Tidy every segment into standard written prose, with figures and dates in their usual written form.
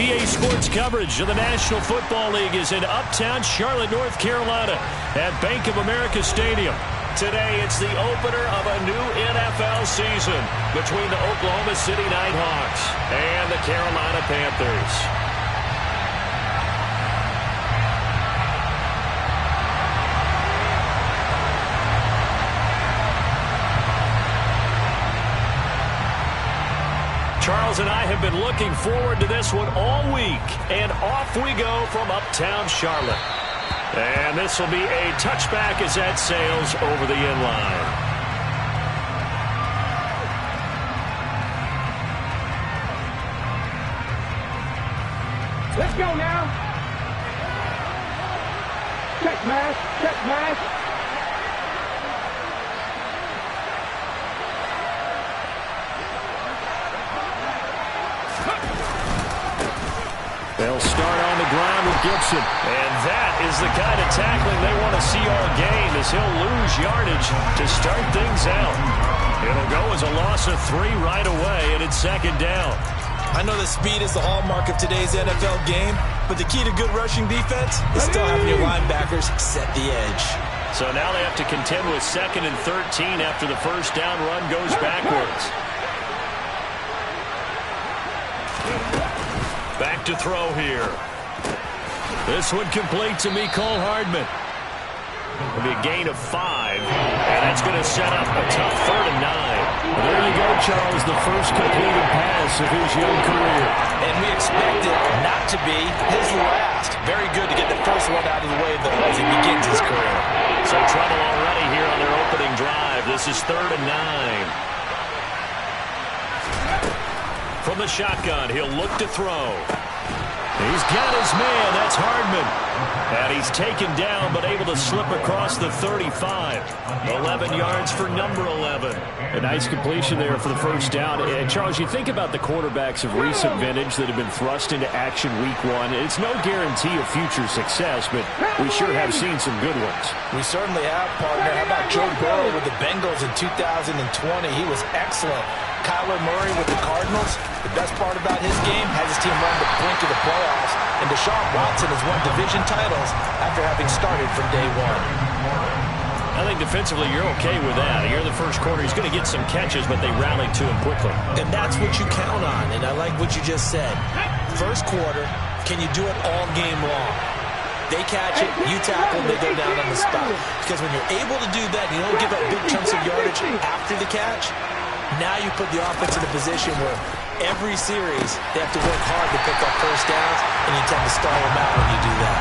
EA Sports coverage of the National Football League is in uptown Charlotte, North Carolina at Bank of America Stadium. Today, it's the opener of a new NFL season between the Oklahoma City Nighthawks and the Carolina Panthers. Charles and I have been looking forward to this one all week, and off we go from uptown Charlotte. And this will be a touchback as that sails over the inline. Let's go now. Check mash, check mash. They'll start on the ground with Gibson. And that is the kind of tackling they want to see all game, as he'll lose yardage to start things out. It'll go as a loss of 3 right away, and it's second down. I know that speed is the hallmark of today's NFL game, but the key to good rushing defense is still having your linebackers set the edge. So now they have to contend with 2nd and 13 after the first down run goes backwards. Back to throw here. This one complete to Mecole Hardman. It'll be a gain of 5, and that's going to set up a tough 3rd and 9. There you go, Charles, the first completed pass of his young career. And we expect it not to be his last. Very good to get the first one out of the way, though, as he begins his career. So trouble already here on their opening drive. This is 3rd and 9. From the shotgun, he'll look to throw. He's got his man. That's Hardman. And he's taken down, but able to slip across the 35. 11 yards for number 11. A nice completion there for the first down. And Charles, you think about the quarterbacks of recent vintage that have been thrust into action week 1. It's no guarantee of future success, but we sure have seen some good ones. We certainly have, partner. How about Joe Burrow with the Bengals in 2020? He was excellent. Kyler Murray with the Cardinals. The best part about his game has his team on the brink of the playoffs. And Deshaun Watson has won division titles after having started from day 1. I think defensively you're okay with that. Here in the first quarter, he's going to get some catches, but they rallied to him quickly. And that's what you count on, and I like what you just said. First quarter, can you do it all game long? They catch it, you tackle, they go down on the spot. Because when you're able to do that, you don't give up big chunks of yardage after the catch. Now you put the offense in a position where every series they have to work hard to pick up first downs, and you tend to stall them out when you do that.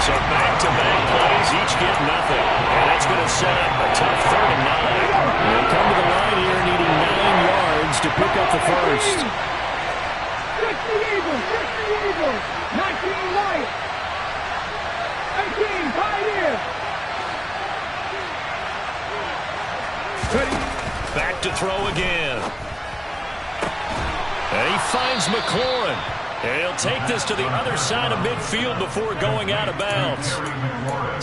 So back-to-back plays, each get nothing. And that's going to set up a tough 3rd and 9. They come to the line here needing 9 yards to pick up the first. 60 Eagles, 60 Eagles, 19 Lions, 18 Pioneers. Back to throw again. And he finds McLaurin. And he'll take this to the other side of midfield before going out of bounds.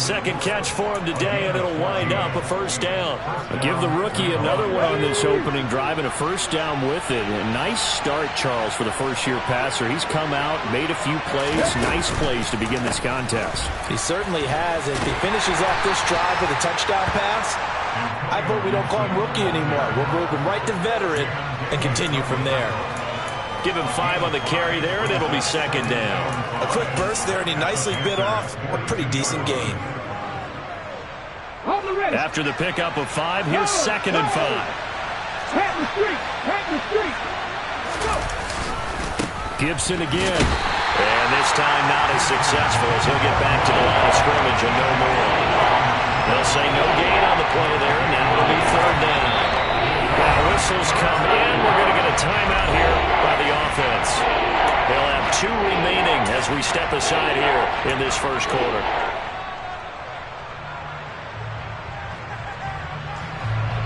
Second catch for him today, and it'll wind up a first down. Give the rookie another one on this opening drive and a first down with it. A nice start, Charles, for the first-year passer. He's come out, made a few plays, nice plays to begin this contest. He certainly has. If he finishes off this drive with a touchdown pass, I vote we don't call him rookie anymore. We'll move him right to veteran and continue from there. Give him 5 on the carry there, and it'll be second down. A quick burst there, and he nicely bit off a pretty decent gain. After the pickup of 5, here's 2nd and 5. Pat the street, pat the street. Gibson again. And this time not as successful as he'll get back to the line of scrimmage and no more. They'll say no gain on the play there, and now it'll be 3rd down. Now whistles come in. We're going to get a timeout here by the offense. They'll have 2 remaining as we step aside here in this first quarter.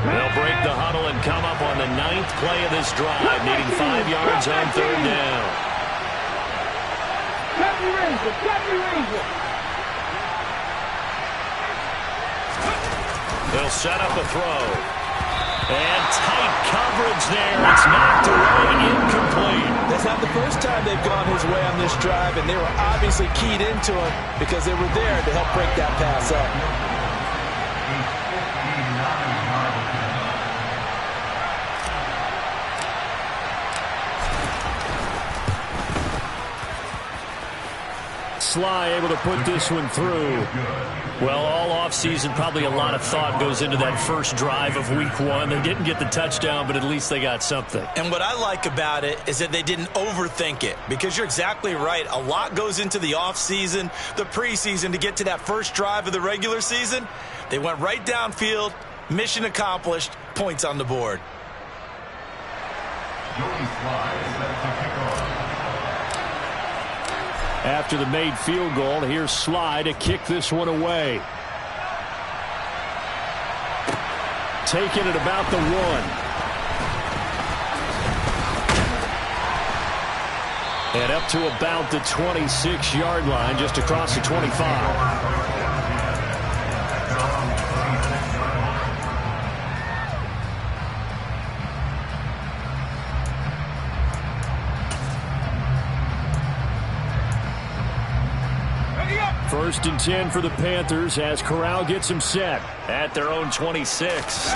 They'll break the huddle and come up on the 9th play of this drive, needing 5 yards on 3rd down. They'll set up a throw. And tight coverage there. It's knocked away, incomplete. That's not the first time they've gone his way on this drive, and they were obviously keyed into him because they were there to help break that pass up. Sly able to put this one through. Well, all offseason, probably a lot of thought goes into that first drive of week one. They didn't get the touchdown, but at least they got something. And what I like about it is that they didn't overthink it, because you're exactly right. A lot goes into the offseason, the preseason, to get to that first drive of the regular season. They went right downfield, mission accomplished, points on the board. After the made field goal, here's Sly to kick this one away. Taking it about the 1. And up to about the 26-yard line, just across the 25. First and 10 for the Panthers as Corral gets him set at their own 26.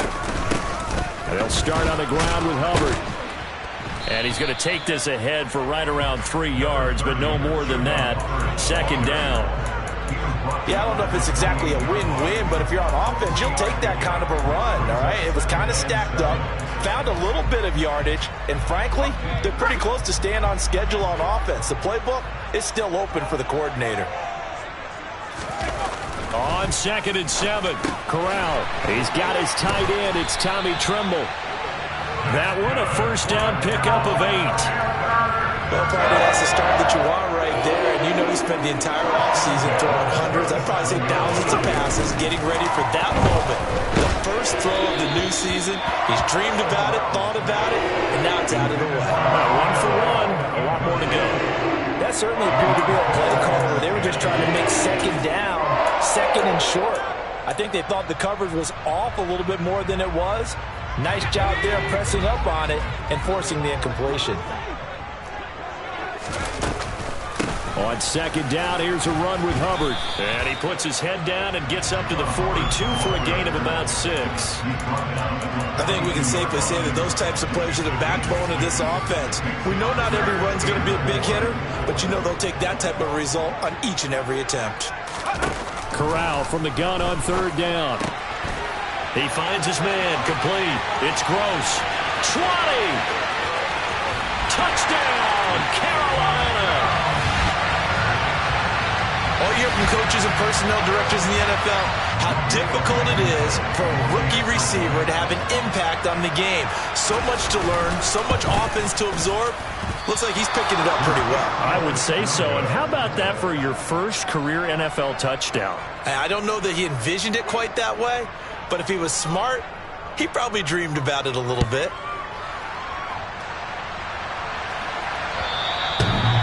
They'll start on the ground with Hubbard. And he's going to take this ahead for right around 3 yards, but no more than that. Second down. Yeah, I don't know if it's exactly a win-win, but if you're on offense, you'll take that kind of a run, all right? It was kind of stacked up, found a little bit of yardage, and frankly, they're pretty close to staying on schedule on offense. The playbook is still open for the coordinator. On 2nd and 7, Corral. He's got his tight end. It's Tommy Tremble. That one a first down pickup of 8. Well, probably that's the start that you want right there. And you know he spent the entire offseason throwing hundreds, I'd probably say thousands of passes, getting ready for that moment. The first throw of the new season. He's dreamed about it, thought about it, and now it's out of the way. 1 for 1. A lot more to go. That certainly appeared to be a play call where they were just trying to make second down, second and short. I think they thought the coverage was off a little bit more than it was. Nice job there pressing up on it and forcing the incompletion. On 2nd down, here's a run with Hubbard. And he puts his head down and gets up to the 42 for a gain of about 6. I think we can safely say that those types of plays are the backbone of this offense. We know not every run's going to be a big hitter, but you know they'll take that type of result on each and every attempt. Corral from the gun on 3rd down. He finds his man, complete. It's Gross. 20! Touchdown, Carolina! All you hear from coaches and personnel directors in the NFL, how difficult it is for a rookie receiver to have an impact on the game. So much to learn, so much offense to absorb. Looks like he's picking it up pretty well. I would say so. And how about that for your first career NFL touchdown? I don't know that he envisioned it quite that way, but if he was smart, he probably dreamed about it a little bit.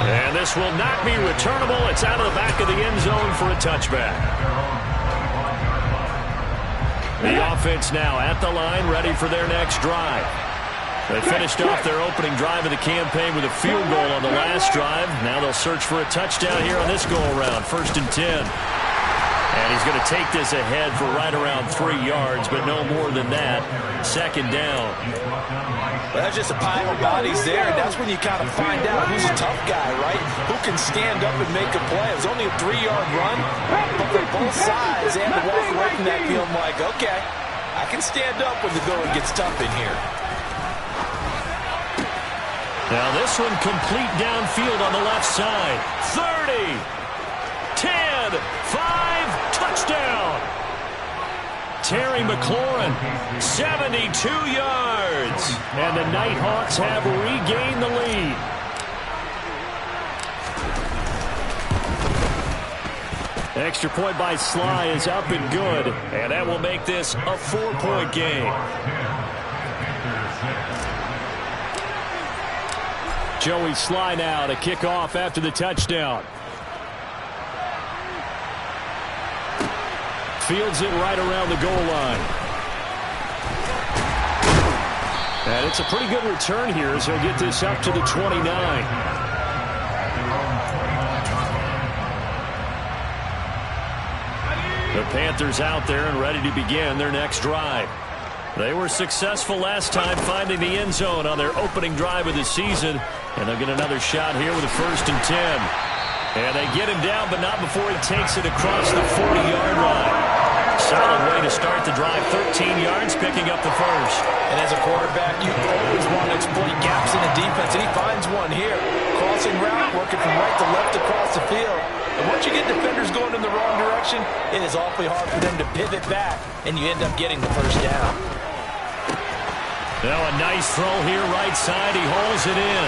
And this will not be returnable. It's out of the back of the end zone for a touchback. The offense now at the line, ready for their next drive. They finished off their opening drive of the campaign with a field goal on the last drive. Now they'll search for a touchdown here on this go-around. 1st and 10. And he's going to take this ahead for right around 3 yards, but no more than that. 2nd down. Well, that's just a pile of bodies there, and that's when you kind of find out who's a tough guy, right? Who can stand up and make a play. It was only a 3-yard run, but for both sides, they had to walk away from that feeling like, okay, I can stand up when the going gets tough in here. Now this one complete downfield on the left side. 30, 10, 5, touchdown. Terry McLaurin, 72 yards. And the Nighthawks have regained the lead. Extra point by Sly is up and good. And that will make this a 4-point game. Joey Sly now to kick off after the touchdown. Fields it right around the goal line. And it's a pretty good return here as he'll get this up to the 29. The Panthers out there and ready to begin their next drive. They were successful last time finding the end zone on their opening drive of the season. And they'll get another shot here with a 1st and 10. And they get him down, but not before he takes it across the 40-yard line. Solid way to start the drive. 13 yards, picking up the first. And as a quarterback, you always want to exploit gaps in the defense, and he finds one here. Crossing route, working from right to left across the field. And once you get defenders going in the wrong direction, it is awfully hard for them to pivot back, and you end up getting the first down. Now a nice throw here, right side. He holds it in.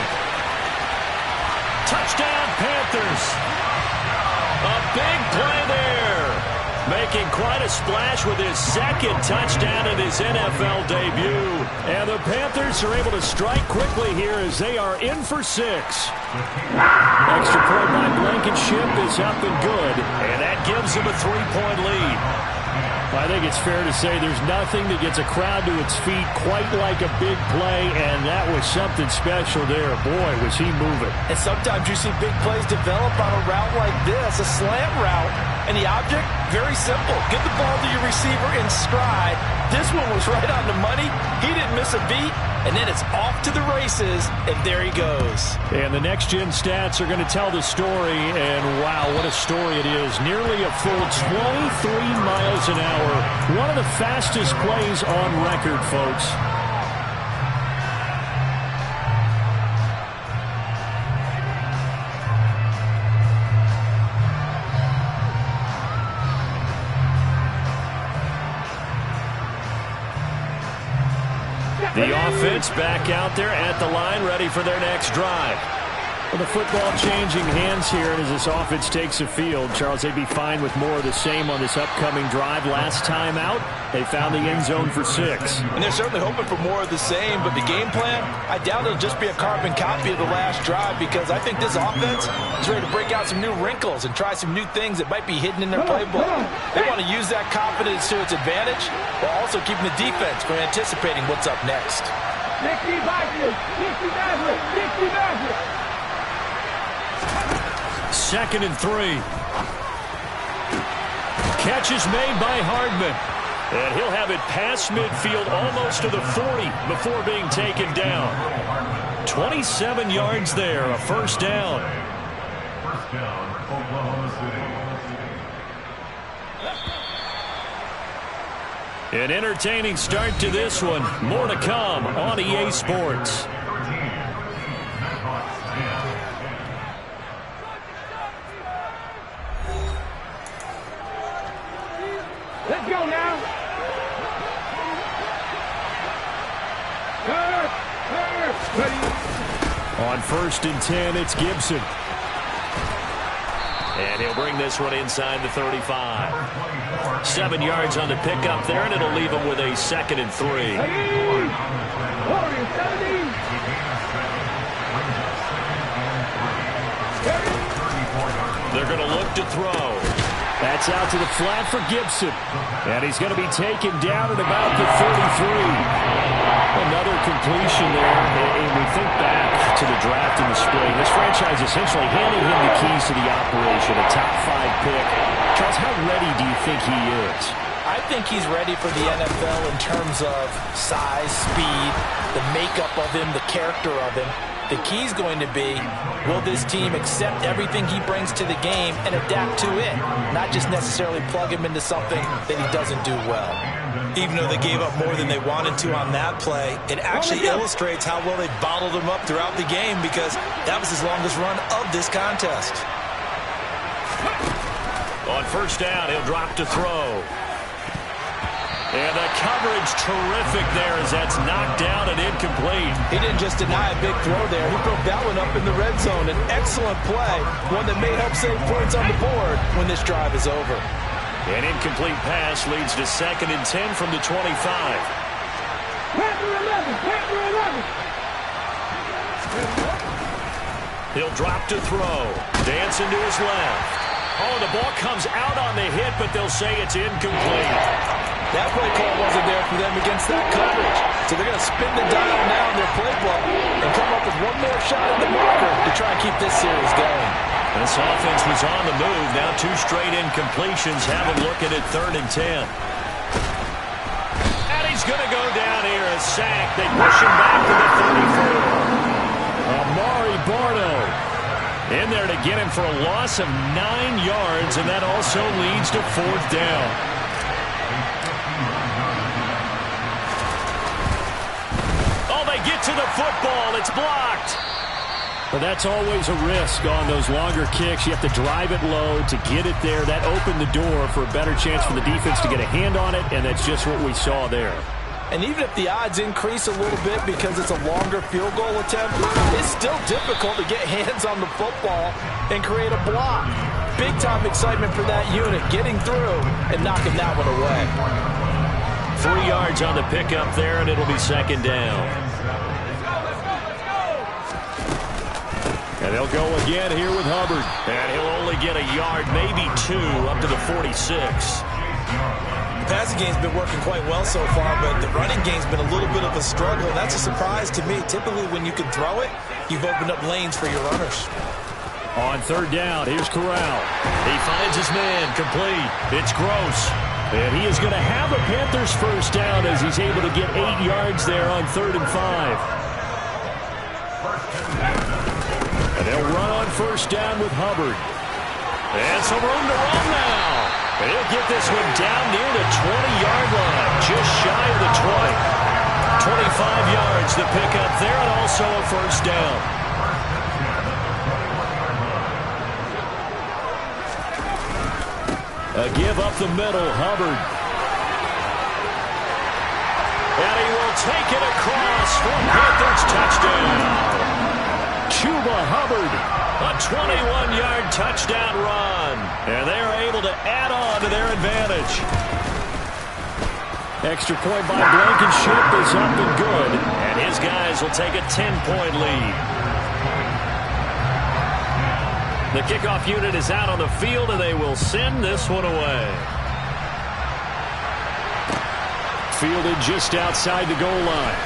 Touchdown, Panthers. A big play there. Making quite a splash with his 2nd touchdown in his NFL debut. And the Panthers are able to strike quickly here as they are in for 6. Extra point by Blankenship is up and good. And that gives them a 3-point lead. I think it's fair to say there's nothing that gets a crowd to its feet quite like a big play, and that was something special there. Boy, was he moving. And sometimes you see big plays develop on a route like this, a slant route, and the object, very simple. Get the ball to your receiver in stride. This one was right on the money. He didn't miss a beat, and then it's off to the races, and there he goes. And the next-gen stats are going to tell the story, and wow, what a story it is. Nearly a full 23 miles an hour. One of the fastest plays on record, folks. The offense back out there at the line, ready for their next drive. Well, the football changing hands here, and as this offense takes the field, Charles, they'd be fine with more of the same on this upcoming drive. Last time out, they found the end zone for 6. And they're certainly hoping for more of the same, but the game plan, I doubt it'll just be a carbon copy of the last drive, because I think this offense is ready to break out some new wrinkles and try some new things that might be hidden in their playbook. They want to use that confidence to its advantage, while also keeping the defense from anticipating what's up next. 60 Vikings, 60 Mavericks, 60 Mavericks. 2nd and 3. Catch is made by Hardman. And he'll have it past midfield almost to the 40 before being taken down. 27 yards there, a 1st down. First down, Oklahoma City. An entertaining start to this one. More to come on EA Sports. Let's go now. Ready. On 1st and 10, it's Gibson. And he'll bring this one inside the 35. 7 yards on the pickup there, and it'll leave him with a 2nd and 3. They're going to look to throw. That's out to the flat for Gibson. And he's going to be taken down at about the 33. Another completion there. And we think back to the draft in the spring. This franchise essentially handing him the keys to the operation, a top 5 pick. Charles, how ready do you think he is? I think he's ready for the NFL in terms of size, speed, the makeup of him, the character of him. The key's going to be, will this team accept everything he brings to the game and adapt to it, not just necessarily plug him into something that he doesn't do well. Even though they gave up more than they wanted to on that play, it actually illustrates how well they bottled him up throughout the game, because that was his longest run of this contest. On 1st down, he'll drop to throw. And the coverage terrific there as that's knocked down and incomplete. He didn't just deny a big throw there. He broke that one up in the red zone. An excellent play, one that may help save points on the board when this drive is over. An incomplete pass leads to 2nd and 10 from the 25. Panther 11, Panther 11. He'll drop to throw. Dancing to his left. Oh, the ball comes out on the hit, but they'll say it's incomplete. That play call wasn't there for them against that coverage. So they're going to spin the dial now in their playbook and come up with one more shot at the marker to try and keep this series going. This offense was on the move. Now 2 straight incompletions. Have a look at it, 3rd and 10. And he's going to go down here. A sack. They push him back to the 34. Amari Barno in there to get him for a loss of 9 yards, and that also leads to 4th down. Oh, they get to the football. It's blocked. But that's always a risk on those longer kicks. You have to drive it low to get it there. That opened the door for a better chance for the defense to get a hand on it, and that's just what we saw there. And even if the odds increase a little bit because it's a longer field goal attempt, it's still difficult to get hands on the football and create a block. Big-time excitement for that unit, getting through and knocking that one away. 3 yards on the pickup there, and it'll be 2nd down. And they'll go again here with Hubbard. And he'll only get a yard, maybe 2, up to the 46. The passing game's been working quite well so far, but the running game's been a little bit of a struggle. That's a surprise to me. Typically, when you can throw it, you've opened up lanes for your runners. On 3rd down, here's Corral. He finds his man, complete. It's Gross. And he is going to have a Panthers 1st down as he's able to get 8 yards there on 3rd and 5. And they'll run on 1st down with Hubbard. And some room to run now. And he'll get this one down near the 20-yard line, just shy of the 20. 25 yards to pick up there, and also a 1st down. A give up the middle, Hubbard. And he will take it across for Panthers touchdown. Chuba Hubbard. A 21-yard touchdown run. And they're able to add on to their advantage. Extra point by Blankenship is up and good. And his guys will take a 10-point lead. The kickoff unit is out on the field, and they will send this one away. Fielded just outside the goal line.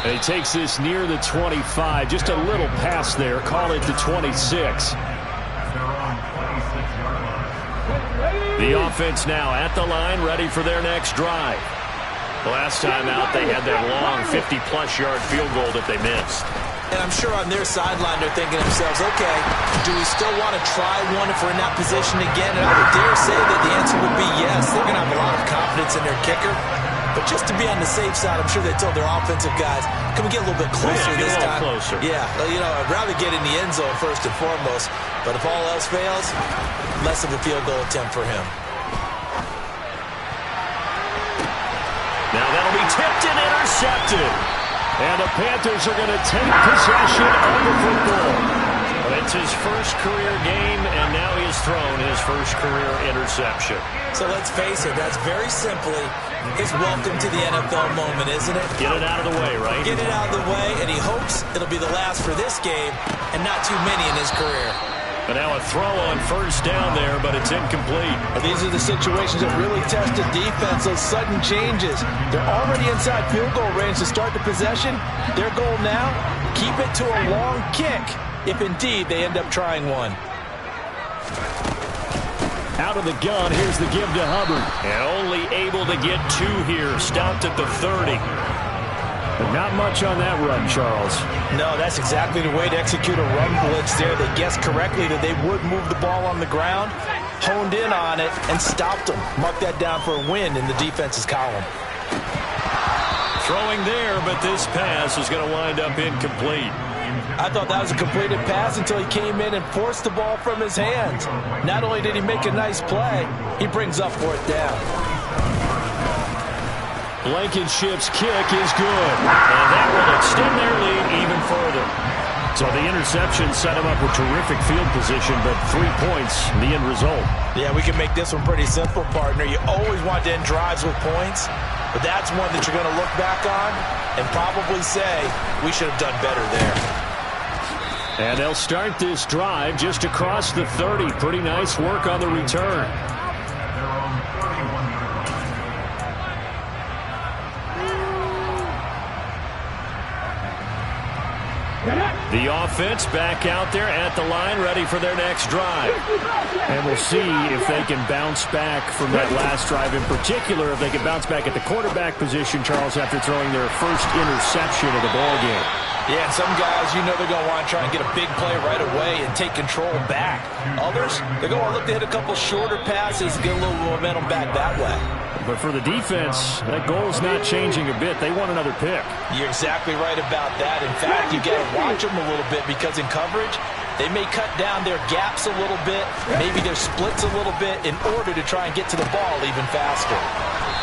And he takes this near the 25. Just a little pass there. Call it the 26. The offense now at the line, ready for their next drive. Last time out, they had that long 50-plus yard field goal that they missed. And I'm sure on their sideline they're thinking to themselves, okay, do we still want to try one if we're in that position again? And I would dare say that the answer would be yes. They're going to have a lot of confidence in their kicker. But just to be on the safe side, I'm sure they told their offensive guys, can we get a little bit closer this time? Closer. Yeah, you know, I'd rather get in the end zone first and foremost. But if all else fails, less of a field goal attempt for him. Now that'll be tipped and intercepted. And the Panthers are going to take possession of the football. It's his first career game, and now he has thrown his first career interception. So let's face it, that's very simply his welcome to the NFL moment, isn't it? Get it out of the way, right? Get it out of the way, and he hopes it'll be the last for this game and not too many in his career. But now a throw on 1st down there, but it's incomplete. These are the situations that really test the defense, those sudden changes. They're already inside field goal range to start the possession. Their goal now, keep it to a long kick, if indeed they end up trying one. Out of the gun, here's the give to Hubbard. And only able to get 2 here, stopped at the 30. But not much on that run, Charles. No, that's exactly the way to execute a run blitz there. They guessed correctly that they would move the ball on the ground, honed in on it, and stopped them. Mark that down for a win in the defense's column. Throwing there, but this pass is going to wind up incomplete. I thought that was a completed pass until he came in and forced the ball from his hands. Not only did he make a nice play, he brings up 4th down. Blankenship's kick is good. And that will extend their lead even further. So the interception set him up with terrific field position, but 3 points, the end result. Yeah, we can make this one pretty simple, partner. You always want to end drives with points, but that's one that you're going to look back on and probably say, we should have done better there. And they'll start this drive just across the 30. Pretty nice work on the return. their own 31-yard line. The offense back out there at the line, ready for their next drive. And we'll see if they can bounce back from that last drive. In particular, if they can bounce back at the quarterback position, Charles, after throwing their first interception of the ballgame. Yeah, and some guys, you know they're going to want to try and get a big play right away and take control back. Others, they're going to look to hit a couple shorter passes and get a little momentum back that way. But for the defense, that goal's not changing a bit. They want another pick. You're exactly right about that. In fact, you got to watch them a little bit because in coverage, they may cut down their gaps a little bit, maybe their splits a little bit in order to try and get to the ball even faster.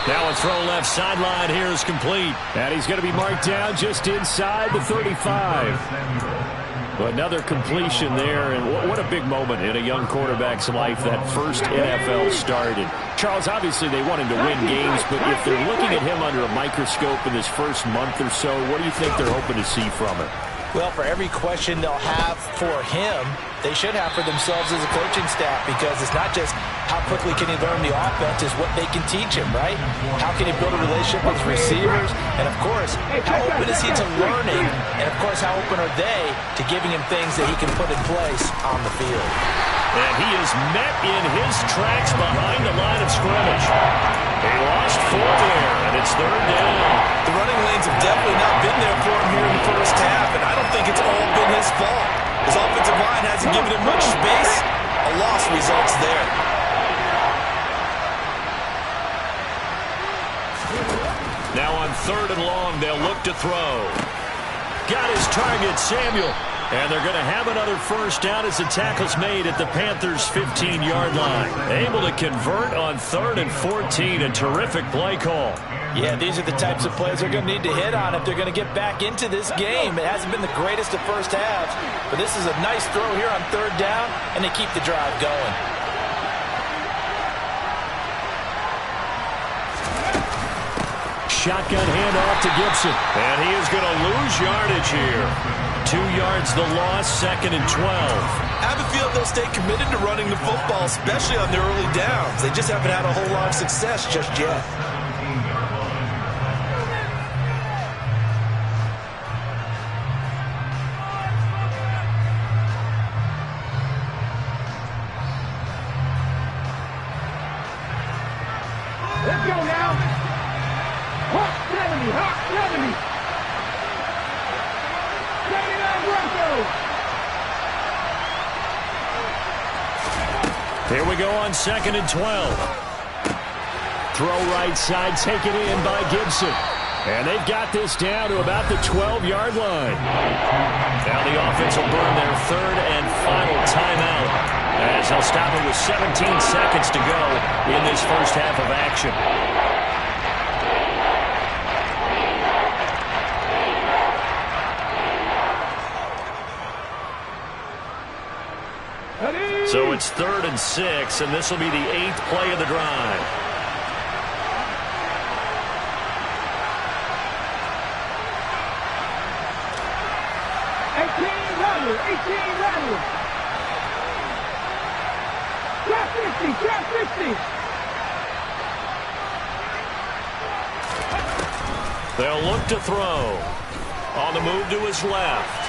Now a throw left sideline here is complete. And he's going to be marked down just inside the 35. Another completion there, and what a big moment in a young quarterback's life, that first NFL start. And Charles, obviously they want him to win games, but if they're looking at him under a microscope in this first month or so, what do you think they're hoping to see from him? Well, for every question they'll have for him, they should have for themselves as a coaching staff, because it's not just how quickly can he learn the offense, it's what they can teach him, right? How can he build a relationship with receivers? And, of course, how open is he to learning? And, of course, how open are they to giving him things that he can put in place on the field? And he is met in his tracks behind the line of scrimmage. He lost 4 there, and it's third down. The running lanes have definitely not been there for him here in the first half, and I don't think it's all been his fault. His offensive line hasn't given him much space. A loss results there. Now on third and long, they'll look to throw. Got his target, Samuel. And they're going to have another first down as the tackle's made at the Panthers' 15-yard line. Able to convert on 3rd and 14. A terrific play call. Yeah, these are the types of plays they're going to need to hit on if they're going to get back into this game. It hasn't been the greatest of first halves, but this is a nice throw here on 3rd down, and they keep the drive going. Shotgun handoff to Gibson. And he is going to lose yardage here. 2 yards the loss, 2nd and 12. I have a feeling they'll stay committed to running the football, especially on their early downs. They just haven't had a whole lot of success just yet. Let's go now. Hawk 70, Hawk 70. Here we go on 2nd and 12. Throw right side, taken in by Gibson. And they've got this down to about the 12-yard line. Now the offense will burn their 3rd and final timeout, as they'll stop it with 17 seconds to go in this first half of action. So it's 3rd and 6, and this will be the 8th play of the drive. Trap 60. They'll look to throw. On the move to his left.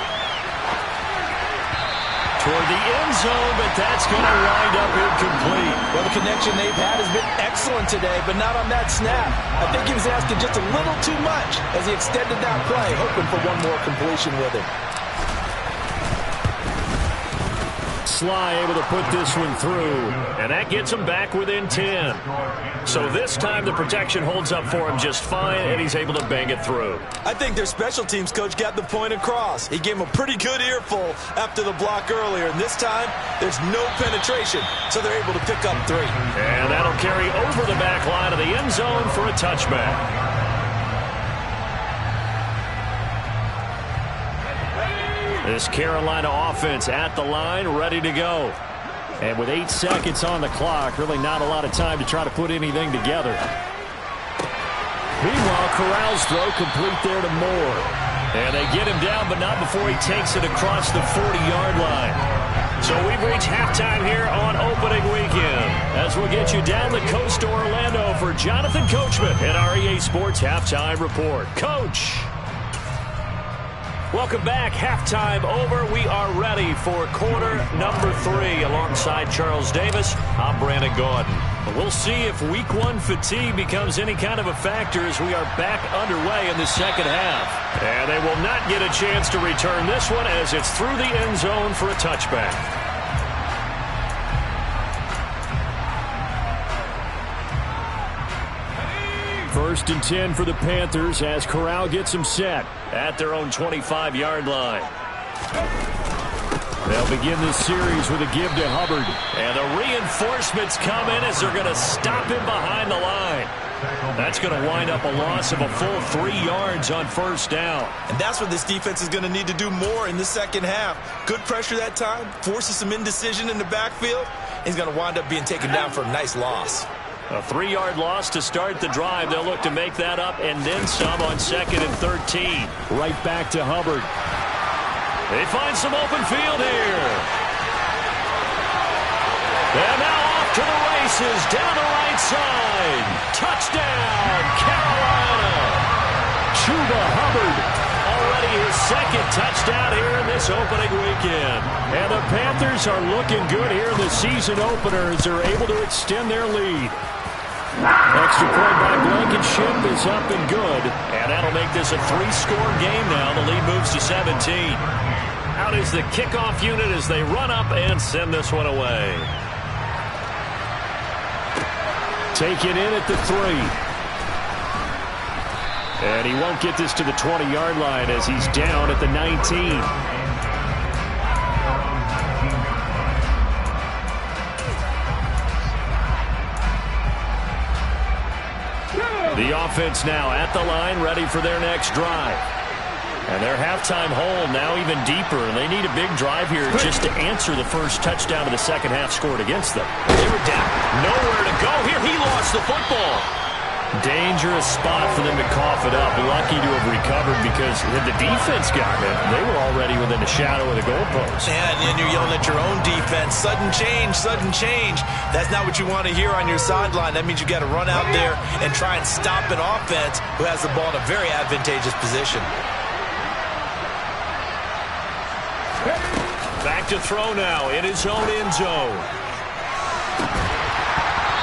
Toward the end zone, but that's going to wind up incomplete. Well, the connection they've had has been excellent today, but not on that snap. I think he was asking just a little too much as he extended that play, hoping for one more completion with it. Sly able to put this one through, and that gets him back within 10. So this time the protection holds up for him just fine, and he's able to bang it through. I think their special teams coach got the point across. He gave him a pretty good earful after the block earlier, and this time there's no penetration, so they're able to pick up 3. And that'll carry over the back line of the end zone for a touchback. This Carolina offense at the line, ready to go. And with 8 seconds on the clock, really not a lot of time to try to put anything together. Meanwhile, Corral's throw complete there to Moore. And they get him down, but not before he takes it across the 40-yard line. So we've reached halftime here on opening weekend, as we'll get you down the coast to Orlando for Jonathan Coachman and our EA Sports Halftime Report. Coach! Welcome back. Halftime over. We are ready for quarter number 3. Alongside Charles Davis, I'm Brandon Gaudin. We'll see if week 1 fatigue becomes any kind of a factor as we are back underway in the second half. And they will not get a chance to return this one as it's through the end zone for a touchback. First and 10 for the Panthers as Corral gets them set at their own 25-yard line. They'll begin this series with a give to Hubbard. And the reinforcements come in as they're going to stop him behind the line. That's going to wind up a loss of a full 3 yards on first down. And that's what this defense is going to need to do more in the second half. Good pressure that time, forces some indecision in the backfield. He's going to wind up being taken down for a nice loss. A 3-yard loss to start the drive. They'll look to make that up and then some on 2nd and 13. Right back to Hubbard. They find some open field here. And now off to the races down the right side. Touchdown, Carolina. Chuba Hubbard. Already his 2nd touchdown here in this opening weekend. And the Panthers are looking good here in the season opener as they're able to extend their lead. Extra point by Blankenship is up and good. And that'll make this a 3-score game now. The lead moves to 17. Out is the kickoff unit as they run up and send this one away. Taken in at the 3. And he won't get this to the 20-yard line as he's down at the 19. The offense now at the line, ready for their next drive. And their halftime hole now even deeper, and they need a big drive here just to answer the first touchdown of the second half scored against them. They were down. Nowhere to go here. He lost the football. Dangerous spot for them to cough it up. Lucky to have recovered because had the defense gotten it, they were already within the shadow of the goalpost. Yeah, and then you're yelling at your own defense. Sudden change, sudden change. That's not what you want to hear on your sideline. That means you got to run out there and try and stop an offense who has the ball in a very advantageous position. Back to throw now in his own end zone.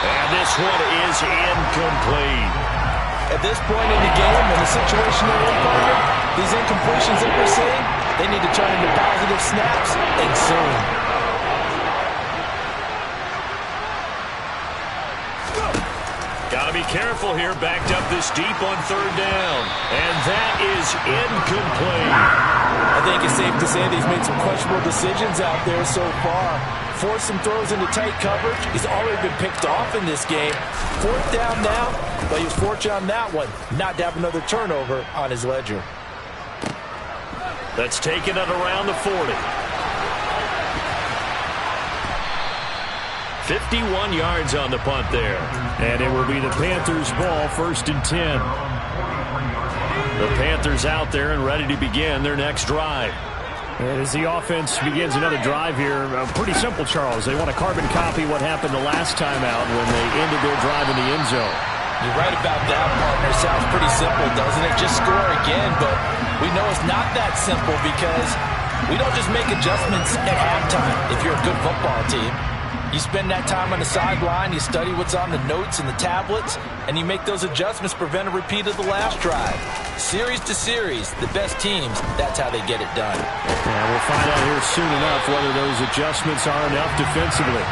And this one is incomplete. At this point in the game, in the situation they're in, partner, these incompletions that we're seeing, they need to turn into positive snaps and soon. Got to be careful here, backed up this deep on 3rd down. And that is incomplete. I think it's safe to say that he's made some questionable decisions out there so far. Forced some throws into tight coverage. He's already been picked off in this game. 4th down now, but he was fortunate on that one not to have another turnover on his ledger. That's taken at around the 40. 51 yards on the punt there. And it will be the Panthers' ball, 1st and 10. The Panthers out there and ready to begin their next drive. And as the offense begins another drive here, pretty simple, Charles. They want to carbon copy what happened the last time out when they ended their drive in the end zone. You're right about that, partner. Sounds pretty simple, doesn't it? Just score again, but we know it's not that simple because we don't just make adjustments at halftime if you're a good football team. You spend that time on the sideline, you study what's on the notes and the tablets, and you make those adjustments to prevent a repeat of the last drive. Series to series, the best teams, that's how they get it done. And we'll find out here soon enough whether those adjustments are enough defensively.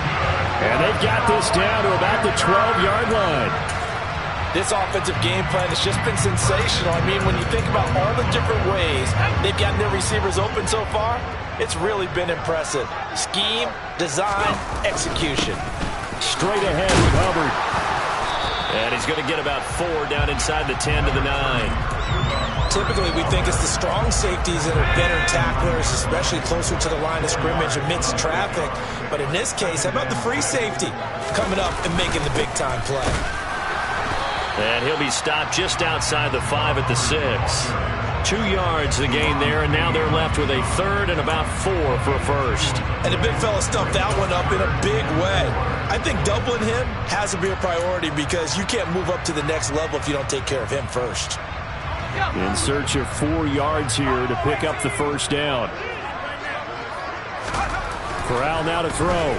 And they've got this down to about the 12-yard line. This offensive game plan has just been sensational. I mean, when you think about all the different ways they've gotten their receivers open so far, it's really been impressive. Scheme, design, execution. Straight ahead with Hubbard. And he's going to get about 4 down inside the 10 to the 9. Typically, we think it's the strong safeties that are better tacklers, especially closer to the line of scrimmage amidst traffic. But in this case, how about the free safety coming up and making the big-time play? And he'll be stopped just outside the 5 at the 6. 2 yards the gain there, and now they're left with a 3rd and about 4 for a first. And the big fella stuffed that one up in a big way. I think doubling him has to be a priority because you can't move up to the next level if you don't take care of him first. In search of 4 yards here to pick up the first down. Corral now to throw.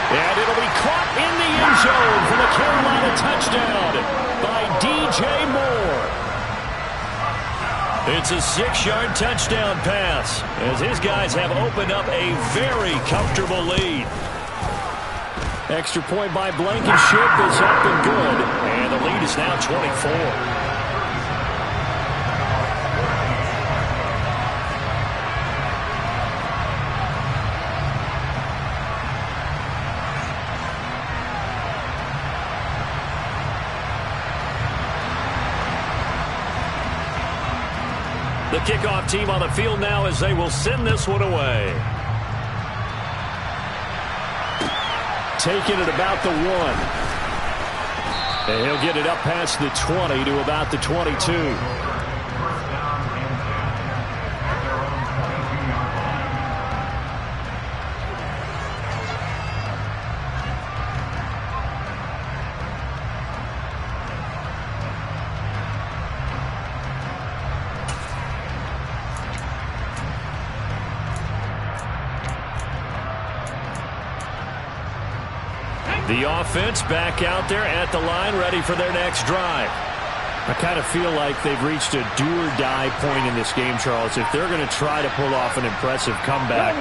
And it'll be caught in the end zone for the Carolina touchdown by DJ Moore. It's a 6-yard touchdown pass as his guys have opened up a very comfortable lead. Extra point by Blankenship is up and good. And the lead is now 24. The kickoff team on the field now as they will send this one away. Taking it about the 1. And he'll get it up past the 20 to about the 22. The offense back out there at the line, ready for their next drive. I kind of feel like they've reached a do-or-die point in this game, Charles. If they're going to try to pull off an impressive comeback,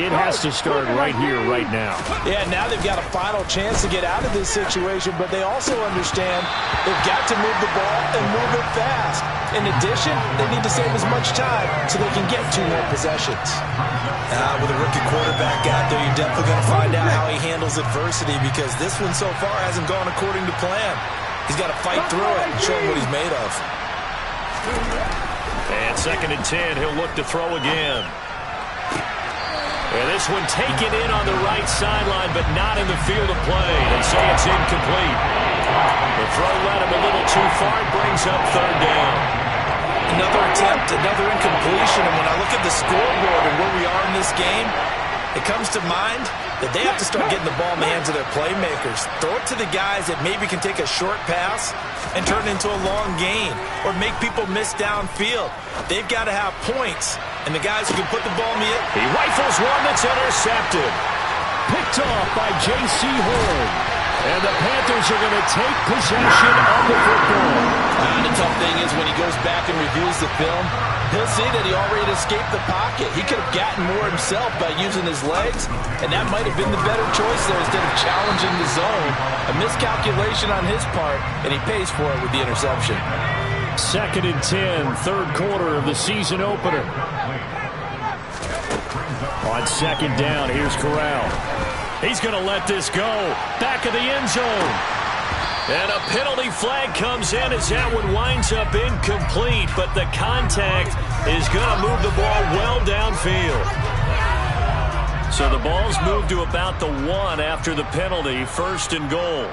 it has to start right here, right now. Yeah, now they've got a final chance to get out of this situation, but they also understand they've got to move the ball and move it fast. In addition, they need to save as much time so they can get 2 more possessions. With a rookie quarterback out there, you're definitely going to find out how he handles adversity because this one so far hasn't gone according to plan. He's got to fight through it and show him what he's made of. And 2nd and 10, he'll look to throw again. And this one taken in on the right sideline, but not in the field of play. They say it's incomplete. The throw led him a little too far, brings up 3rd down. Another attempt, another incompletion, and when I look at the scoreboard and where we are in this game, it comes to mind that they have to start getting the ball in the hands of their playmakers. Throw it to the guys that maybe can take a short pass and turn it into a long gain or make people miss downfield. They've got to have points, and the guys who can put the ball in the end. He rifles one that's intercepted. Picked off by J.C. Horn. And the Panthers are going to take possession of the football. The tough thing is when he goes back and reviews the film, he'll see that he already escaped the pocket. He could have gotten more himself by using his legs, and that might have been the better choice there instead of challenging the zone. A miscalculation on his part, and he pays for it with the interception. 2nd and 10, 3rd quarter of the season opener. On 2nd down, here's Corral. He's going to let this go. Back of the end zone. And a penalty flag comes in as that one winds up incomplete, but the contact is going to move the ball well downfield. So the ball's moved to about the 1 after the penalty, 1st and goal.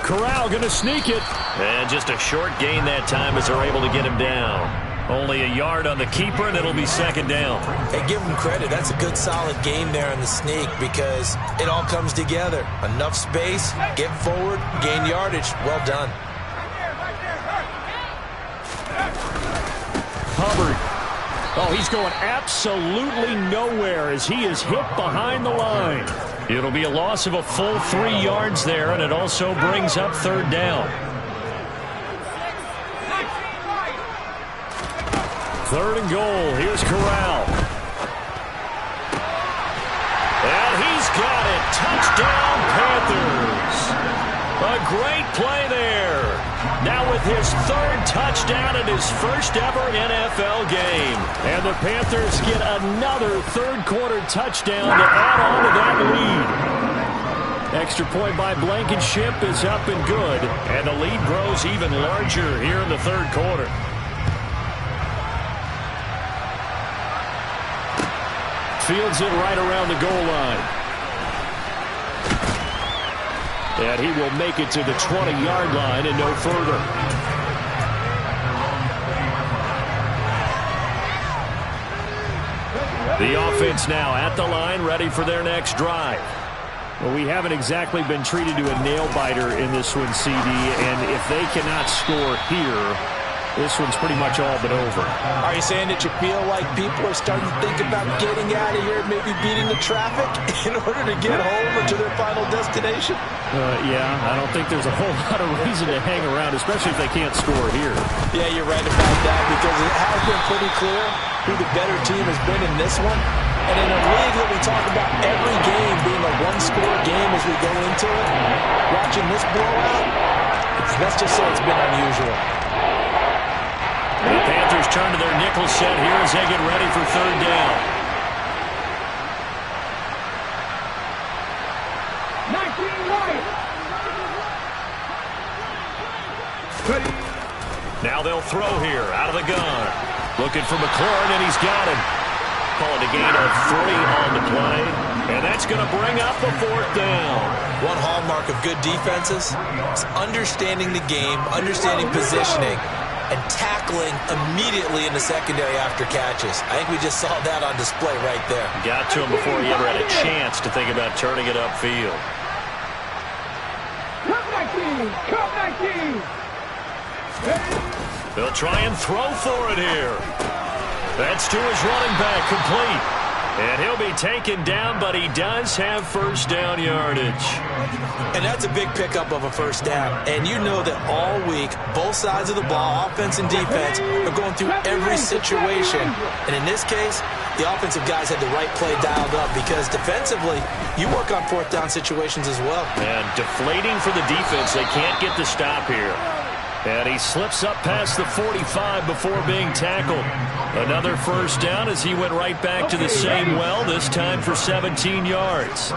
Corral going to sneak it. And just a short gain that time as they're able to get him down. Only a yard on the keeper, and it'll be 2nd down. Hey, give him credit. That's a good, solid game there in the sneak because it all comes together. Enough space, get forward, gain yardage. Well done. Hubbard. Oh, he's going absolutely nowhere as he is hit behind the line. It'll be a loss of a full 3 yards there, and it also brings up 3rd down. 3rd and goal. Here's Corral. And he's got it. Touchdown, Panthers. A great play there. Now with his 3rd touchdown in his 1st ever NFL game. And the Panthers get another 3rd quarter touchdown to add on to that lead. Extra point by Blankenship is up and good. And the lead grows even larger here in the 3rd quarter. Fields it right around the goal line. And he will make it to the 20-yard line and no further. The offense now at the line, ready for their next drive. Well, we haven't exactly been treated to a nail-biter in this one, CD, and if they cannot score here, this one's pretty much all but over. Are you saying that you feel like people are starting to think about getting out of here, maybe beating the traffic in order to get home or to their final destination? Yeah, I don't think there's a whole lot of reason to hang around, especially if they can't score here. Yeah, you're right about that, because it has been pretty clear who the better team has been in this one. And in a league that we talk about every game being a one-score game as we go into it, watching this blowout, let's just say it's been unusual. The Panthers turn to their nickel set here as they get ready for third down. 19 right. Now they'll throw here out of the gun. Looking for McLaurin, and he's got him. Calling a gain of 3 on the play. And that's going to bring up a fourth down. One hallmark of good defenses is understanding the game, understanding positioning, and tackling immediately in the secondary after catches. I think we just saw that on display right there. Got to him before he ever had a chance to think about turning it upfield. Come 19. Come 19. They'll try and throw for it here. That's to his running back, complete. And he'll be taken down, but he does have first down yardage. And that's a big pickup of a first down. And you know that all week, both sides of the ball, offense and defense, are going through every situation. And in this case, the offensive guys had the right play dialed up, because defensively, you work on fourth down situations as well. And deflating for the defense. They can't get the stop here. And he slips up past the 45 before being tackled. Another first down as he went right back to the same well, this time for 17 yards.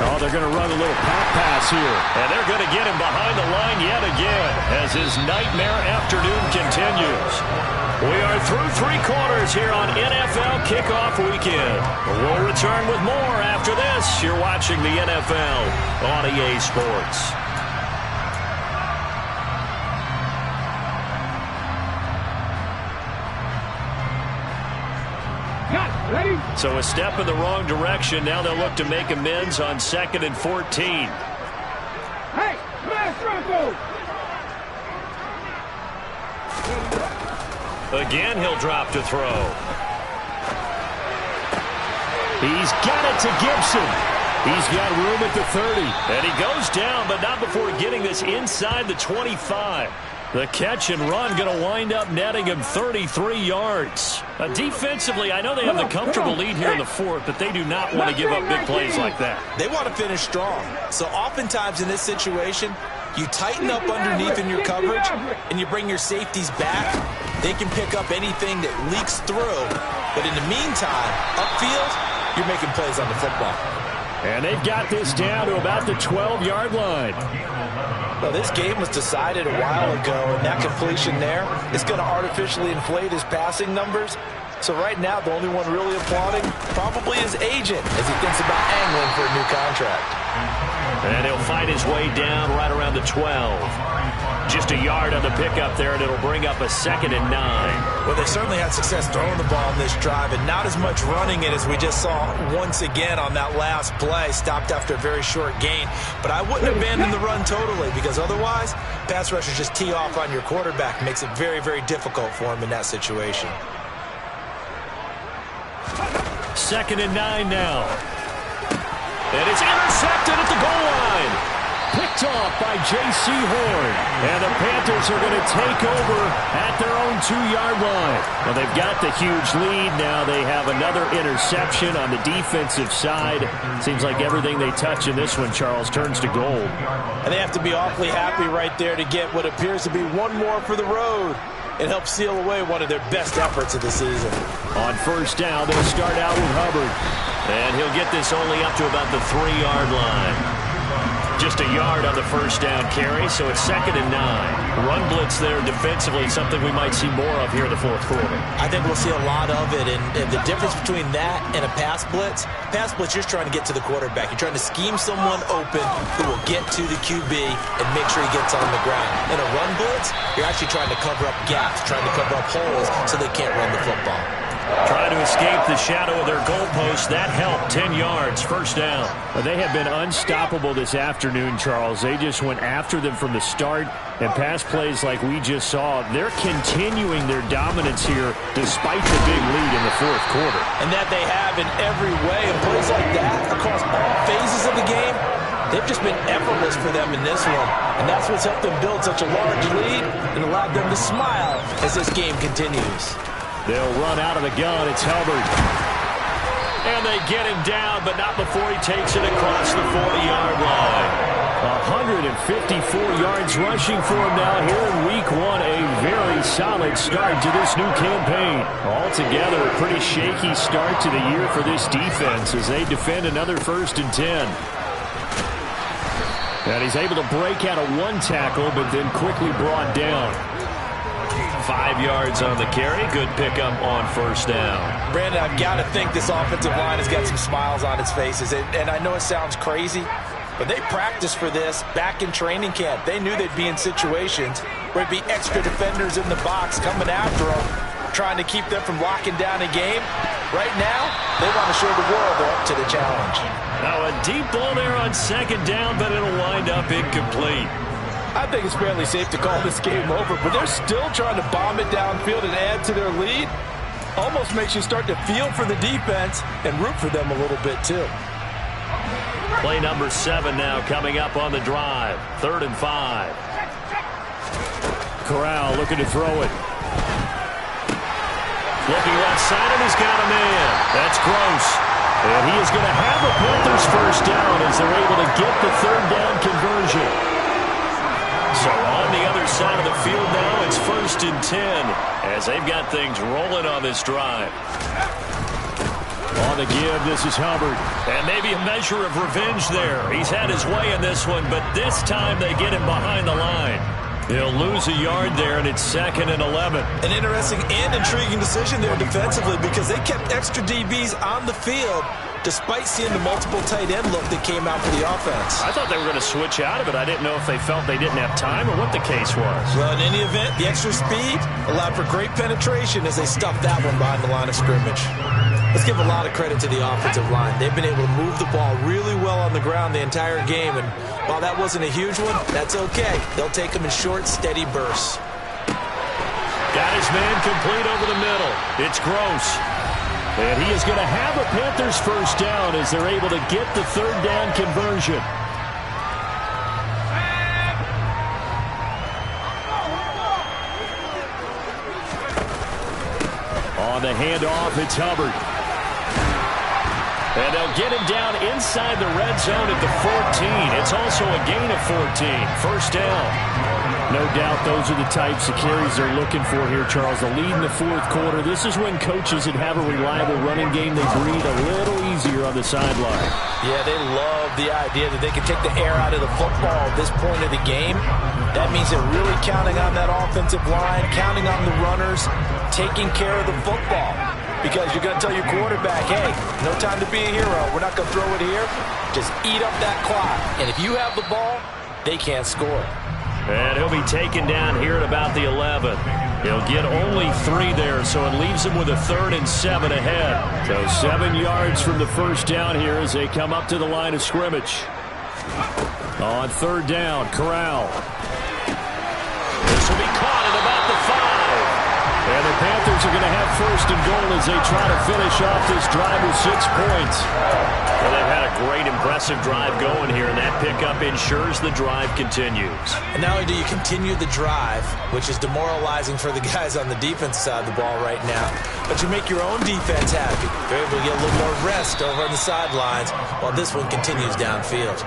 Oh, they're going to run a little pop pass here. And they're going to get him behind the line yet again as his nightmare afternoon continues. We are through 3 quarters here on NFL Kickoff Weekend. We'll return with more after this. You're watching the NFL on EA Sports. So a step in the wrong direction. Now they'll look to make amends on 2nd and 14. Hey, smash Draco! Again, he'll drop to throw. He's got it to Gibson. He's got room at the 30. And he goes down, but not before getting this inside the 25. The catch and run going to wind up netting him 33 yards. Defensively, I know they have the comfortable lead here in the 4th, but they do not want to give up big plays like that. They want to finish strong. So oftentimes in this situation, you tighten up underneath in your coverage, and you bring your safeties back. They can pick up anything that leaks through. But in the meantime, upfield, you're making plays on the football. And they've got this down to about the 12-yard line. Well, this game was decided a while ago, and that completion there is going to artificially inflate his passing numbers. So right now, the only one really applauding probably his agent as he thinks about angling for a new contract. And he'll find his way down right around the 12. Just a yard on the pickup there, and it'll bring up a 2nd and 9. Well, they certainly had success throwing the ball in this drive, and not as much running it as we just saw once again on that last play, stopped after a very short gain. But I wouldn't abandon the run totally, because otherwise, pass rushers just tee off on your quarterback. Makes it very, very difficult for him in that situation. 2nd and 9 now. And it's intercepted at the goal line. Picked off by J.C. Horn. And the Panthers are going to take over at their own 2-yard line. Well, they've got the huge lead now. They have another interception on the defensive side. Seems like everything they touch in this one, Charles, turns to gold. And they have to be awfully happy right there to get what appears to be one more for the road and help seal away one of their best efforts of the season. On first down, they'll start out with Hubbard. And he'll get this only up to about the 3-yard line. Just a yard on the first down carry, so it's 2nd and 9. Run blitz there defensively, something we might see more of here in the fourth quarter. I think we'll see a lot of it, and the difference between that and a pass blitz, you're trying to get to the quarterback. You're trying to scheme someone open who will get to the QB and make sure he gets on the ground. In a run blitz, you're actually trying to cover up gaps, trying to cover up holes so they can't run the football. Trying to escape the shadow of their goalpost. That helped. 10 yards, first down. Well, they have been unstoppable this afternoon, Charles. They just went after them from the start, and pass plays like we just saw. They're continuing their dominance here despite the big lead in the fourth quarter. And that they have in every way. And plays like that across all phases of the game, they've just been effortless for them in this one. And that's what's helped them build such a large lead and allowed them to smile as this game continues. They'll run out of the gun. It's Hubbard. And they get him down, but not before he takes it across the 40-yard line. 154 yards rushing for him now here in week 1. A very solid start to this new campaign. Altogether, a pretty shaky start to the year for this defense as they defend another 1st and 10. And he's able to break out of one tackle, but then quickly brought down. 5 yards on the carry. Good pickup on first down. Brandon, I've got to think this offensive line has got some smiles on its faces. And I know it sounds crazy, but they practiced for this back in training camp. They knew they'd be in situations where there'd be extra defenders in the box coming after them, trying to keep them from locking down a game. Right now, they want to show the world they're up to the challenge. Now a deep ball there on 2nd down, but it'll wind up incomplete. I think it's fairly safe to call this game over, but they're still trying to bomb it downfield and add to their lead. Almost makes you start to feel for the defense and root for them a little bit too. Play number 7 now coming up on the drive. 3rd and 5. Corral looking to throw it. Looking left side, and he's got a man. That's Gross. And he is going to have a Panthers first down as they're able to get the 3rd down conversion. So on the other side of the field now, it's 1st and 10 as they've got things rolling on this drive. On the give, this is Hubbard. And maybe a measure of revenge there. He's had his way in this one, but this time they get him behind the line. He'll lose a yard there, and it's 2nd and 11. An interesting and intriguing decision there defensively because they kept extra DBs on the field despite seeing the multiple tight end look that came out for the offense. I thought they were going to switch out of it. I didn't know if they felt they didn't have time or what the case was. Well, in any event, the extra speed allowed for great penetration as they stuffed that one behind the line of scrimmage. Let's give a lot of credit to the offensive line. They've been able to move the ball really well on the ground the entire game, and while that wasn't a huge one, that's okay. They'll take them in short, steady bursts. Got his man complete over the middle. It's Gross. And he is going to have a Panthers first down as they're able to get the 3rd down conversion. On the handoff, it's Hubbard. And they'll get him down inside the red zone at the 14. It's also a gain of 14. First down. No doubt those are the types of carries they're looking for here, Charles. The lead in the fourth quarter. This is when coaches that have a reliable running game, they breathe a little easier on the sideline. Yeah, they love the idea that they can take the air out of the football at this point of the game. That means they're really counting on that offensive line, counting on the runners, taking care of the football. Because you're going to tell your quarterback, hey, no time to be a hero. We're not going to throw it here. Just eat up that clock. And if you have the ball, they can't score. And he'll be taken down here at about the 11. He'll get only 3 there, so it leaves him with a 3rd and 7 ahead. So 7 yards from the first down here as they come up to the line of scrimmage. On 3rd down, Corral. This will be caught at about the 5. And the Panthers are going to have 1st and goal as they try to finish off this drive with 6 points. Well, they've had a great, impressive drive going here, and that pickup ensures the drive continues. And not only do you continue the drive, which is demoralizing for the guys on the defensive side of the ball right now, but you make your own defense happy. They're able to get a little more rest over on the sidelines while this one continues downfield.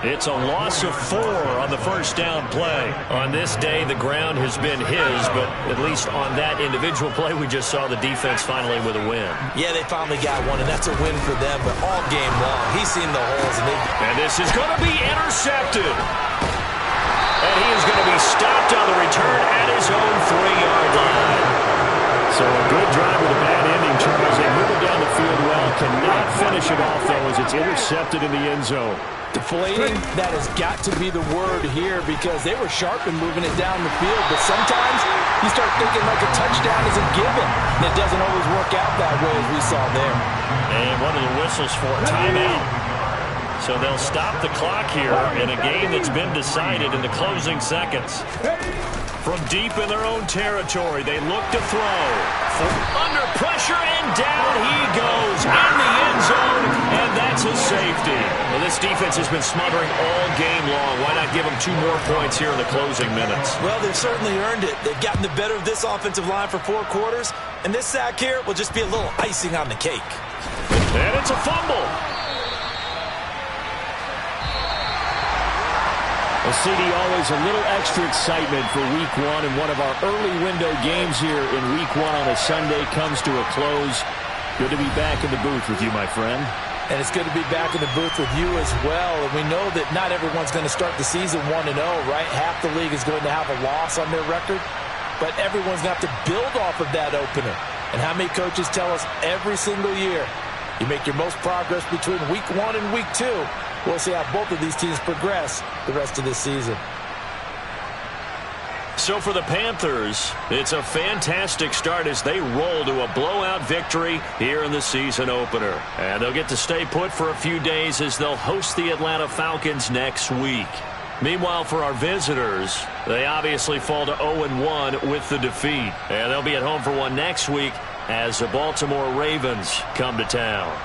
It's a loss of 4 on the first down play. On this day, the ground has been his, but at least on that individual play, we just saw the defense finally with a win. Yeah, they finally got one, and that's a win for them, but all game long, he's seen the holes. And this is going to be intercepted. And he is going to be stopped on the return at his own 3-yard line. So a good drive with a bad ending, Charles. They move it down the field well. Cannot finish it off, though, as it's intercepted in the end zone. Deflating, that has got to be the word here because they were sharp in moving it down the field, but sometimes you start thinking like a touchdown is a given, and it doesn't always work out that way as we saw there. And one of the whistles for timeout. So they'll stop the clock here in a game that's been decided in the closing seconds. From deep in their own territory, they look to throw. Under pressure, and down he goes in the end zone, and that's a safety. Well, this defense has been smothering all game long. Why not give them 2 more points here in the closing minutes? Well, they've certainly earned it. They've gotten the better of this offensive line for 4 quarters, and this sack here will just be a little icing on the cake. And it's a fumble. Well, CD, always a little extra excitement for Week 1, and one of our early window games here in Week 1 on a Sunday comes to a close. Good to be back in the booth with you, my friend. And it's good to be back in the booth with you as well. And we know that not everyone's going to start the season 1-0, right? Half the league is going to have a loss on their record. But everyone's going to have to build off of that opener. And how many coaches tell us every single year, you make your most progress between Week 1 and Week 2. We'll see how both of these teams progress the rest of this season. So for the Panthers, it's a fantastic start as they roll to a blowout victory here in the season opener. And they'll get to stay put for a few days as they'll host the Atlanta Falcons next week. Meanwhile, for our visitors, they obviously fall to 0-1 with the defeat. And they'll be at home for one next week as the Baltimore Ravens come to town.